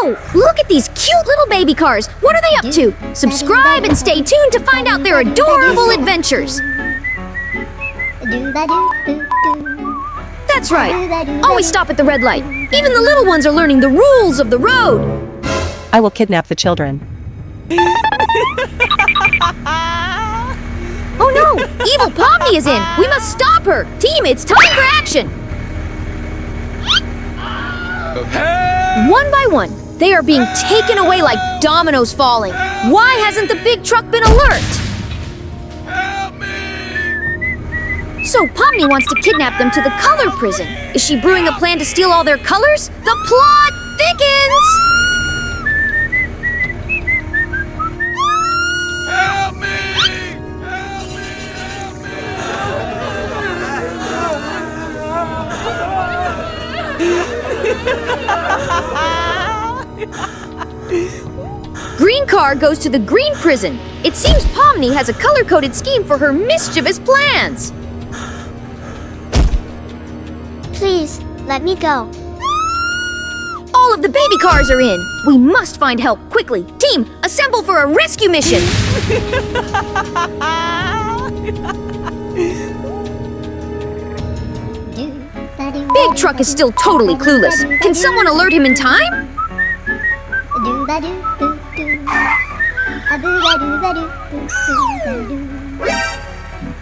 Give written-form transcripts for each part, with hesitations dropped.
Whoa! Look at these cute little baby cars. What are they up to? Subscribe and stay tuned to find out their adorable adventures. That's right. Always stop at the red light. Even the little ones are learning the rules of the road. I will kidnap the children. Oh no! Evil Pomni is in! We must stop her! Team, it's time for action! One by one, they are being taken away like dominoes falling. Why hasn't the big truck been alert? So Pomni wants to kidnap them to the color prison. Is she brewing a plan to steal all their colors? The plot thickens! Green car goes to the green prison. It seems Pomni has a color-coded scheme for her mischievous plans. Please, let me go. All of the baby cars are in. We must find help quickly. Team, assemble for a rescue mission. Big truck is still totally clueless. Can someone alert him in time?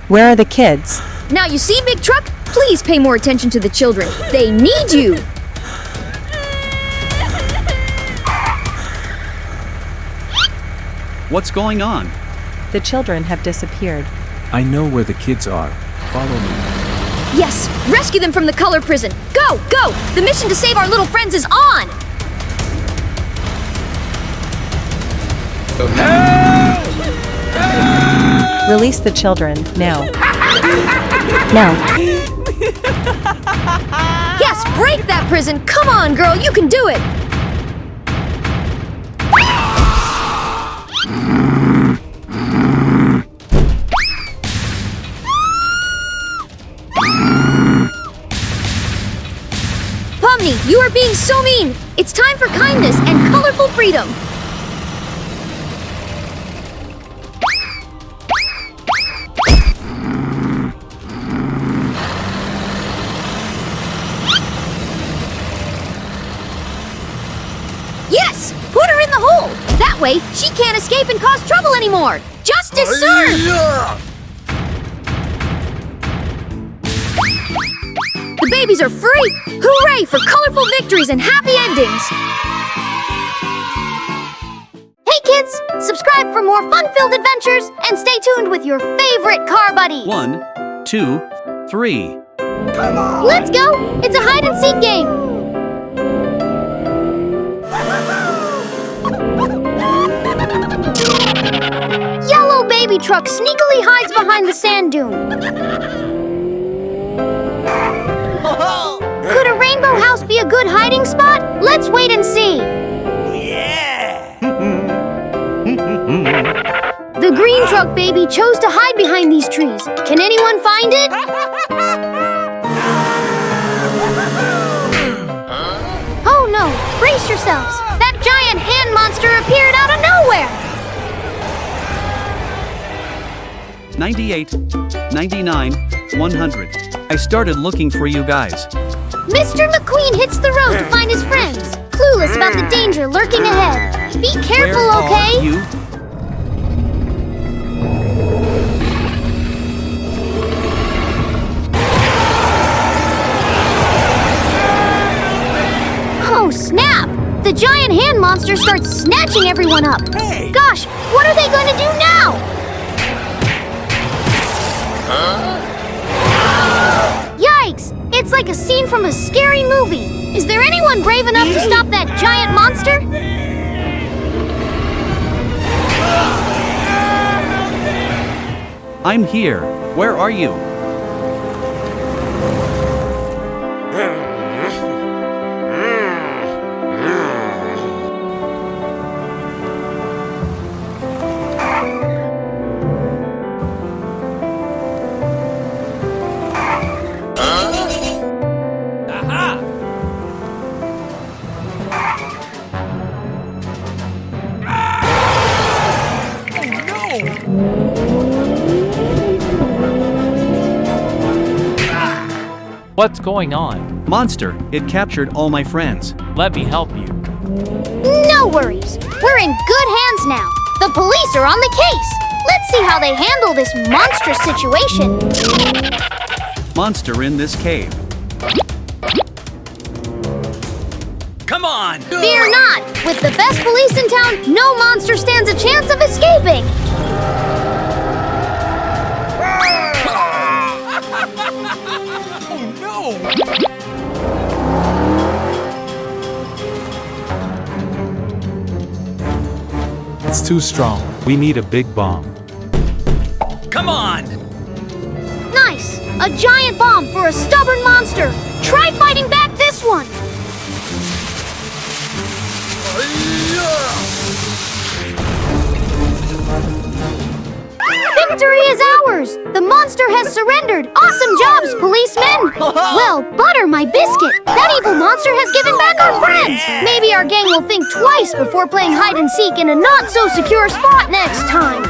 Where are the kids? Now you see, Big Truck? Please pay more attention to the children. They need you. What's going on? The children have disappeared. I know where the kids are. Follow me. Yes, rescue them from the color prison. Go, go! The mission to save our little friends is on! Release the children, now. Now. Yes, break that prison! Come on, girl, you can do it! Pomni, you are being so mean! It's time for kindness and colorful freedom! Yes! Put her in the hole! That way, she can't escape and cause trouble anymore! Justice served! The babies are free! Hooray for colorful victories and happy endings! Hey kids! Subscribe for more fun-filled adventures and stay tuned with your favorite car buddies! 1, 2, 3. Let's go! It's a hide-and-seek game! Yellow baby truck sneakily hides behind the sand dune. Could a rainbow house be a good hiding spot? Let's wait and see. The green truck baby chose to hide behind these trees. Can anyone find it? Oh no, brace yourselves. That giant hand monster appeared out of nowhere. 98, 99, 100. I started looking for you guys. Mr. McQueen hits the road to find his friends, clueless about the danger lurking ahead. Be careful, Where okay? are you? Oh, snap! The giant hand monster starts snatching everyone up. Hey! Gosh, what are they going to do now? Yikes! It's like a scene from a scary movie. Is there anyone brave enough to stop that giant monster? I'm here. Where are you? What's going on? Monster, it captured all my friends. Let me help you. No worries. We're in good hands now. The police are on the case. Let's see how they handle this monstrous situation. Monster in this cave. Come on! Fear not! With the best police in town, no monster stands a chance of escaping. It's too strong. We need a big bomb. Come on! Nice! A giant bomb for a stubborn monster. Try fighting back this one. Victory is ours! The monster has surrendered! Awesome jobs, policemen! Well, butter my biscuit! That evil monster has given back our friends! Maybe our gang will think twice before playing hide and seek in a not-so-secure spot next time!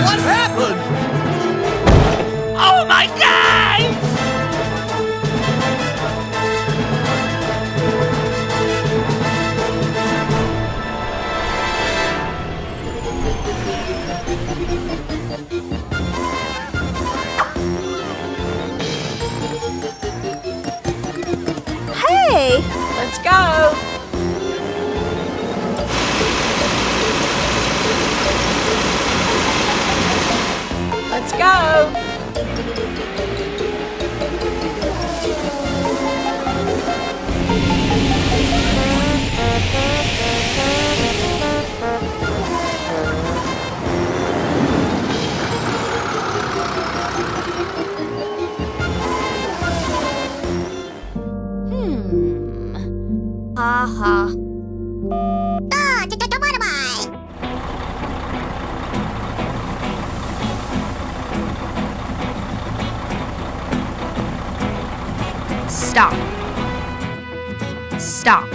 What happened? Oh my God! Hey, let's go. Let's go. Aha. Stop. Stop.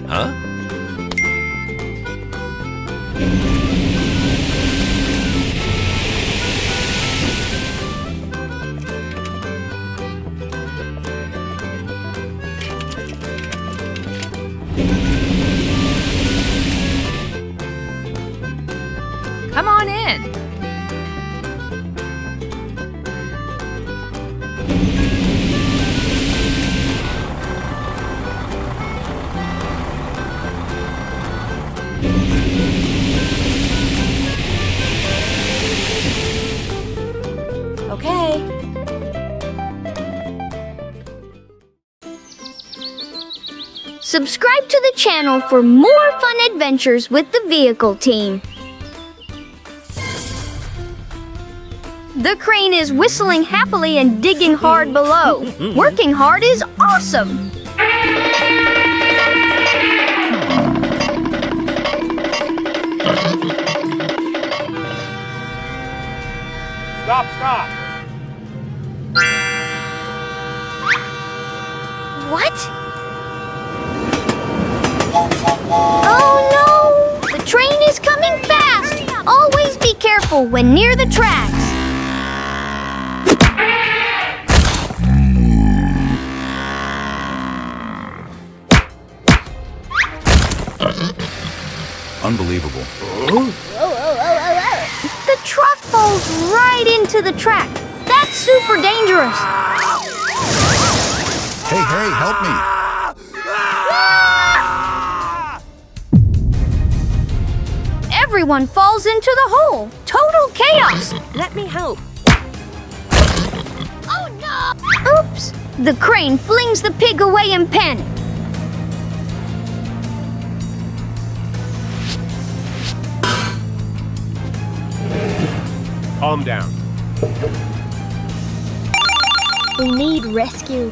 Huh? Come on in. Okay. Subscribe to the channel for more fun adventures with the vehicle team. The crane is whistling happily and digging hard below. Working hard is awesome! Stop! What? Oh no! The train is coming fast! Always be careful when near the tracks. Unbelievable. The truck falls right into the track. That's super dangerous. Hey, help me. Everyone falls into the hole. Total chaos. Let me help. Oh no! Oops! The crane flings the pig away in panic. Calm down. We need rescue.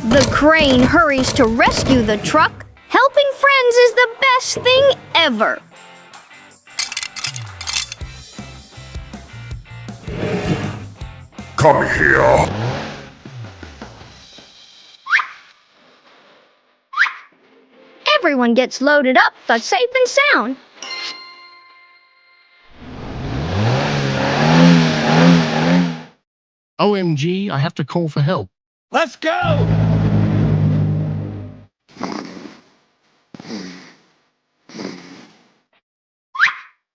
The crane hurries to rescue the truck. Helping friends is the best thing ever. Come here. Everyone gets loaded up but safe and sound. OMG, I have to call for help. Let's go!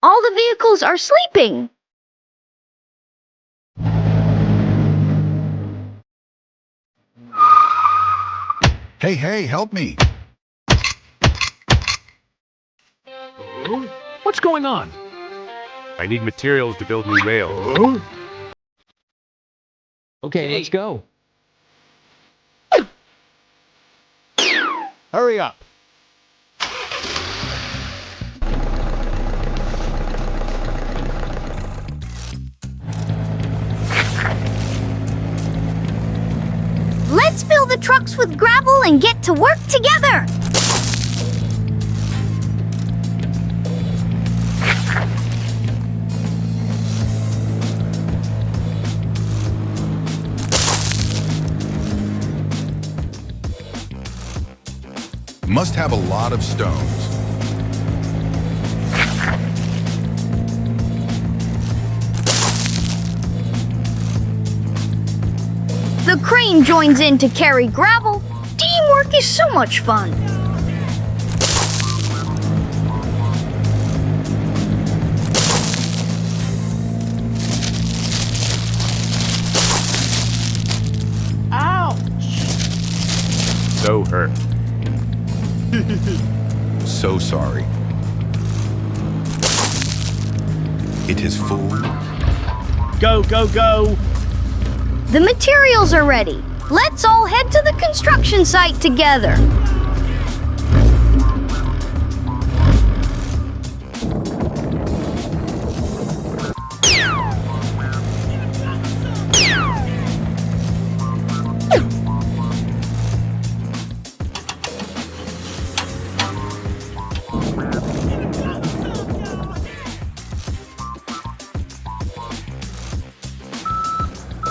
All the vehicles are sleeping. Hey, help me. What's going on? I need materials to build new rails. Okay, let's go. Hurry up. Let's fill the trucks with gravel and get to work together. Must have a lot of stones. The crane joins in to carry gravel. Teamwork is so much fun. So hurt. So sorry. It is full. Go! The materials are ready. Let's all head to the construction site together.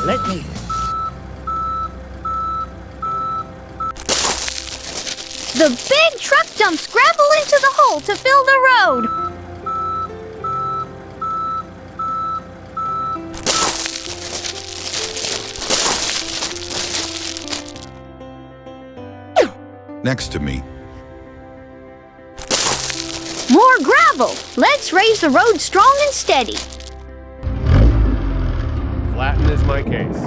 Let me. The big truck dumps gravel into the hole to fill the road. Next to me. More gravel. Let's raise the road strong and steady. Flatten is my case.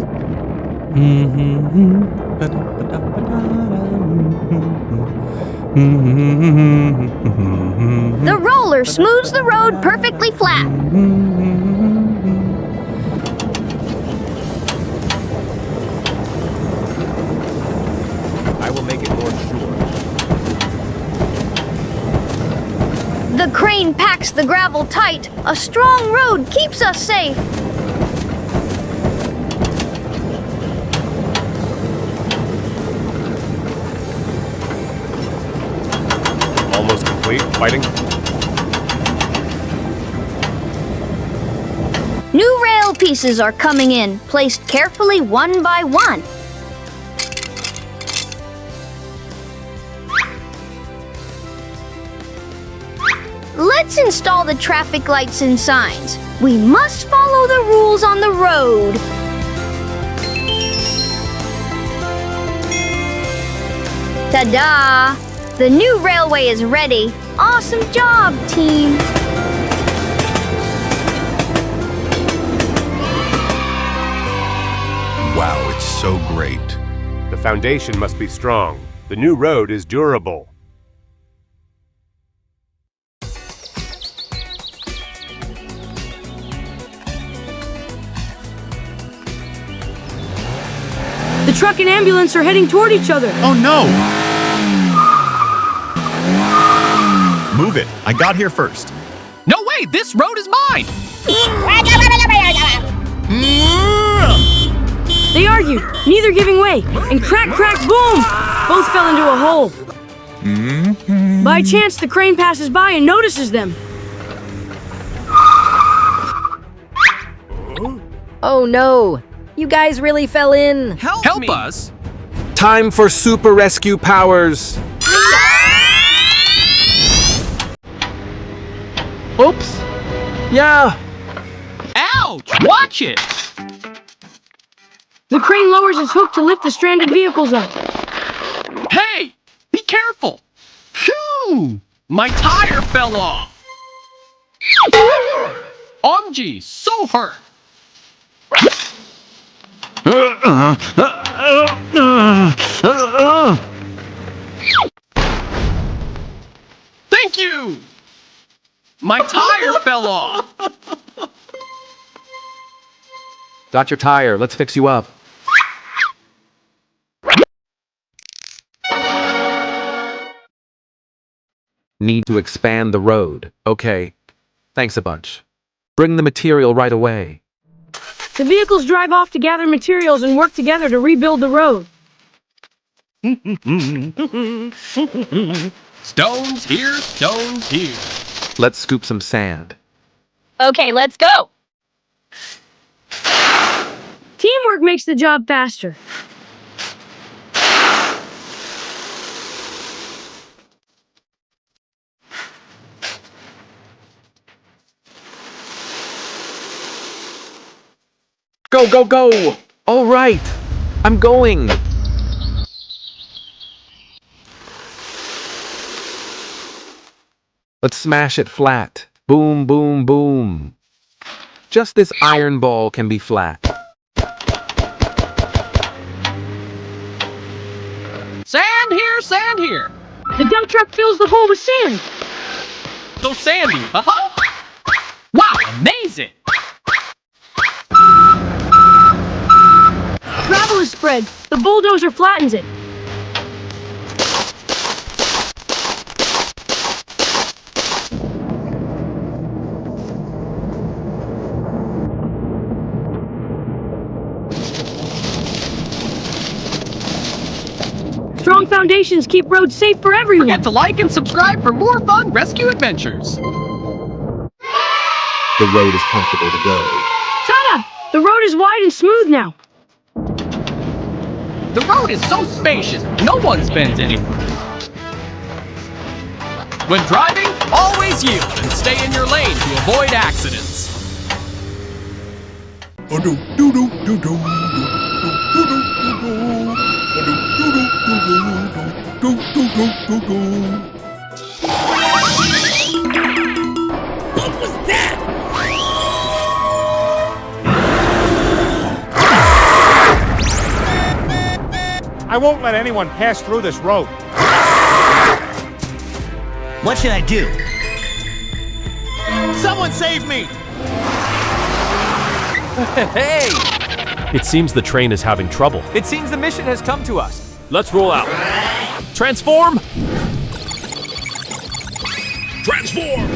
The roller smooths the road perfectly flat. I will make it more sure. rain packs the gravel tight, a strong road keeps us safe. Almost complete. Fighting. New rail pieces are coming in, placed carefully one by one. Let's install the traffic lights and signs. We must follow the rules on the road. Ta-da! The new railway is ready. Awesome job, team! Wow, it's so great. The foundation must be strong. The new road is durable. The truck and ambulance are heading toward each other. Oh no! Move it. I got here first. No way! This road is mine! They argued, neither giving way, and crack, crack, boom! Both fell into a hole. By chance, the crane passes by and notices them. Oh no! You guys really fell in. Help us! Time for super rescue powers. Oops. Yeah. Ouch! Watch it! The crane lowers its hook to lift the stranded vehicles up. Hey! Be careful! Phew! My tire fell off! OMG! So hurt! Thank you! My tire fell off! Got your tire. Let's fix you up. Need to expand the road. Okay. Thanks a bunch. Bring the material right away. The vehicles drive off to gather materials and work together to rebuild the road. Stones here, stones here. Let's scoop some sand. Okay, let's go. Teamwork makes the job faster. Go, go, go! All right. I'm going. Let's smash it flat. Boom, boom, boom. Just this iron ball can be flat. Sand here, sand here. The dump truck fills the hole with sand. So sandy, Wow, amazing! Gravel is spread. The bulldozer flattens it. Strong foundations keep roads safe for everyone. Forget to like and subscribe for more fun rescue adventures. The road is comfortable to go. Ta-da! The road is wide and smooth now. The road is so spacious, no one spends any. When driving, always yield and stay in your lane to avoid accidents. What was that? I won't let anyone pass through this road. What should I do? Someone save me! Hey! It seems the train is having trouble. It seems the mission has come to us. Let's roll out. Transform! Transform!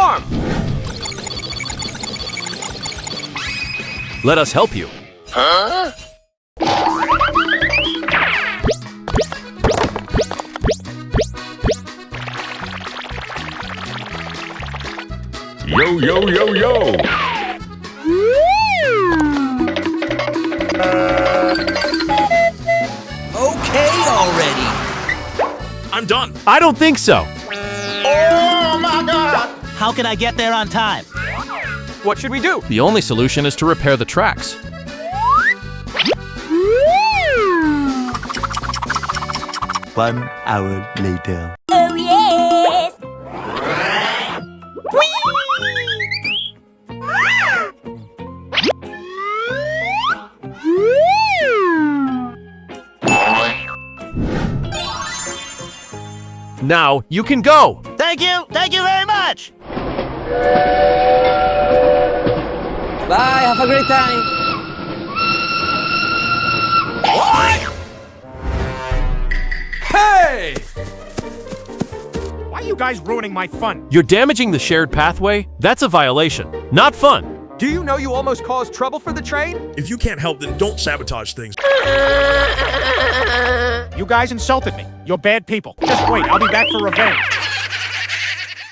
transform! Let us help you. Huh? Yo, yo, yo, yo! Okay already. I'm done. I don't think so. Oh my god! How can I get there on time? What should we do? The only solution is to repair the tracks. 1 hour later. Oh, yes! Now you can go. Thank you very much! Bye, have a great time. Hey! Why are you guys ruining my fun? You're damaging the shared pathway? That's a violation. Not fun. Do you know you almost caused trouble for the train? If you can't help, then don't sabotage things. You guys insulted me. You're bad people. Just wait, I'll be back for revenge.